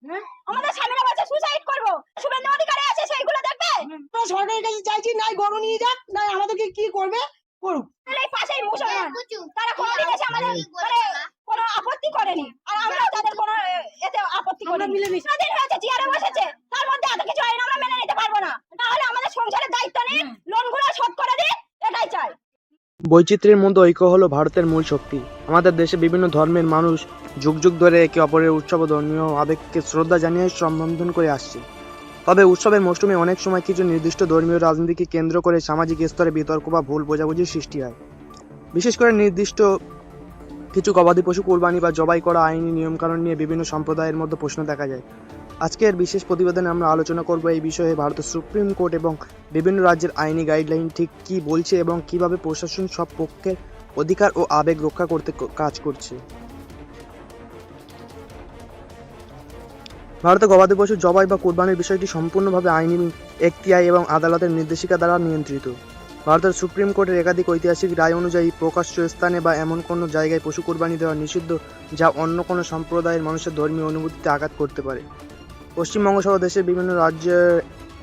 আমাদের স্বামীরা বলছে সুসাইড করবো, শুভেন্দু অধিকারী আছে সেইগুলো দেখবে। সরকারের কাছে চাইছি নাই গরু নিয়ে যাক, নাই আমাদেরকে কি করবে করুক। এই পাশেই মুসলমান, তারা কোনোদিন এসে আমাদের মানে কোনো আপত্তি করেনি, আর আমরাও তাদের কোনো এতে আপত্তি করিনি। স্বাধীন হয়েছে, চেয়ারে বসেছে, তার মধ্যে এত কিছু আইন আমরা মেনে নিতে পারবো না। তাহলে আমাদের সংসারের দায়িত্ব নিন, লোনগুলো শোধ করে দিন, এটাই চাই। বৈচিত্র্যের মধ্যে ঐক্য হলো ভারতের মূল শক্তি। আমাদের দেশে বিভিন্ন ধর্মের মানুষ যুগ যুগ ধরে একে অপরের উৎসব ও ধর্মীয় আবেগকে শ্রদ্ধা জানিয়ে সম্বোধন করে আসছে। তবে উৎসবের মৌসুমে অনেক সময় কিছু নির্দিষ্ট ধর্মীয় রাজনীতিকে কেন্দ্র করে সামাজিক স্তরে বিতর্ক বা ভুল বোঝাবুঝির সৃষ্টি হয়। বিশেষ করে নির্দিষ্ট কিছু গবাদি পশু কোরবানি বা জবাই করা আইনি নিয়মকানুন নিয়ে বিভিন্ন সম্প্রদায়ের মধ্যে প্রশ্ন দেখা যায়। আজকের বিশেষ প্রতিবেদনে আমরা আলোচনা করব এই বিষয়ে ভারতের সুপ্রিম কোর্ট এবং বিভিন্ন রাজ্যের আইনি গাইডলাইন ঠিক কী বলছে এবং কিভাবে প্রশাসন সব পক্ষের অধিকার ও আবেগ রক্ষা করতে কাজ করছে। ভারতে গবাদি পশু জবাই বা কোরবানির বিষয়টি সম্পূর্ণভাবে আইনি এখতিয়ার এবং আদালতের নির্দেশিকা দ্বারা নিয়ন্ত্রিত। ভারতের সুপ্রিম কোর্টের একাধিক ঐতিহাসিক রায় অনুযায়ী প্রকাশ্য স্থানে বা এমন কোনো জায়গায় পশু কোরবানি দেওয়া নিষিদ্ধ যা অন্য কোনো সম্প্রদায়ের মানুষের ধর্মীয় অনুভূতিতে আঘাত করতে পারে। পশ্চিমবঙ্গ সহ দেশের বিভিন্ন রাজ্যের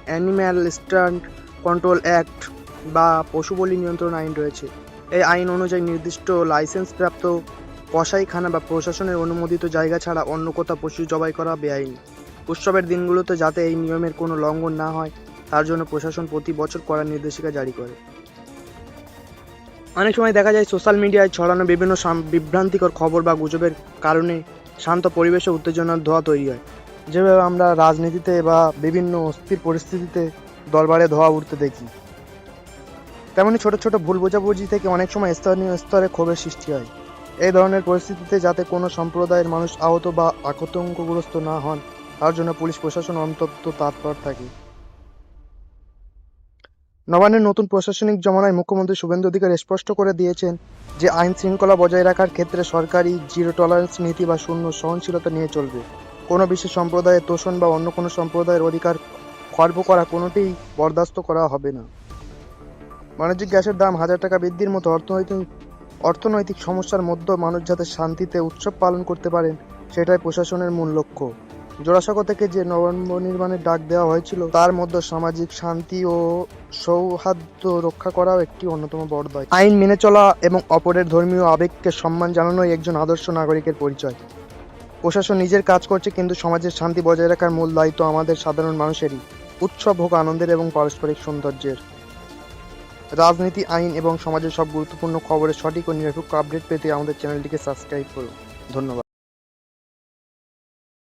অ্যানিম্যাল স্ট্যান্ড কন্ট্রোল অ্যাক্ট বা পশু বলি নিয়ন্ত্রণ আইন রয়েছে। এই আইন অনুযায়ী নির্দিষ্ট লাইসেন্সপ্রাপ্ত কসাইখানা বা প্রশাসনের অনুমোদিত জায়গা ছাড়া অন্য কোথাও পশু জবাই করা বেআইনি। উৎসবের দিনগুলোতে যাতে এই নিয়মের কোনো লঙ্ঘন না হয় তার জন্য প্রশাসন প্রতি বছর কড়া নির্দেশিকা জারি করে। অনেক সময় দেখা যায় সোশ্যাল মিডিয়ায় ছড়ানো বিভিন্ন বিভ্রান্তিকর খবর বা গুজবের কারণে শান্ত পরিবেশে উত্তেজনার ধোঁয়া তৈরি হয়। যেভাবে আমরা রাজনীতিতে বা বিভিন্ন অস্থির পরিস্থিতিতে দরবারে ধোঁয়া উঠতে দেখি, তেমনি ছোট ছোট ভুল বোঝাবুঝি থেকে অনেক সময় স্থানীয় স্তরে ক্ষোভের সৃষ্টি হয়। এই ধরনের পরিস্থিতিতে যাতে কোনো সম্প্রদায়ের মানুষ আহত বা আতঙ্কগ্রস্ত না হন তার জন্য পুলিশ প্রশাসন অন্তত তৎপর থাকে। নবান্নের নতুন প্রশাসনিক জমানায় মুখ্যমন্ত্রী শুভেন্দু অধিকারী স্পষ্ট করে দিয়েছেন যে আইন শৃঙ্খলা বজায় রাখার ক্ষেত্রে সরকারি জিরো টলারেন্স নীতি বা শূন্য সহনশীলতা নিয়ে চলবে। কোনো বিশেষ সম্প্রদায়ের তোষণ বা অন্য কোনো সম্প্রদায়ের অধিকার খর্ব করা কোনোটিই বরদাস্ত করা হবে না। বাণিজ্যিক গ্যাসের দাম 1000 টাকা বৃদ্ধির মতো অর্থনৈতিক সমস্যার মধ্যে মানুষ যাতে শান্তিতে উৎসব পালন করতে পারেন সেটাই প্রশাসনের মূল লক্ষ্য। জোড়াসাঁকো থেকে যে নবনির্মাণের ডাক দেওয়া হয়েছিল তার মধ্যে সামাজিক শান্তি ও সৌহার্দ্য রক্ষা করাও একটি অন্যতম বড় দায়িত্ব। আইন মেনে চলা এবং অপরের ধর্মীয় আবেগকে সম্মান জানানোই একজন আদর্শ নাগরিকের পরিচয়। প্রশাসন নিজের কাজ করছে, কিন্তু সমাজের শান্তি বজায় রাখার মূল দায়িত্ব আমাদের সাধারণ মানুষেরই। উৎসব হোক আনন্দের এবং পারস্পরিক সৌন্দর্যের। রাজনীতি, আইন এবং সমাজের সব গুরুত্বপূর্ণ খবরের সঠিক ও নিরপেক্ষ আপডেট পেতে আমাদের চ্যানেলটিকে সাবস্ক্রাইব করুন। ধন্যবাদ।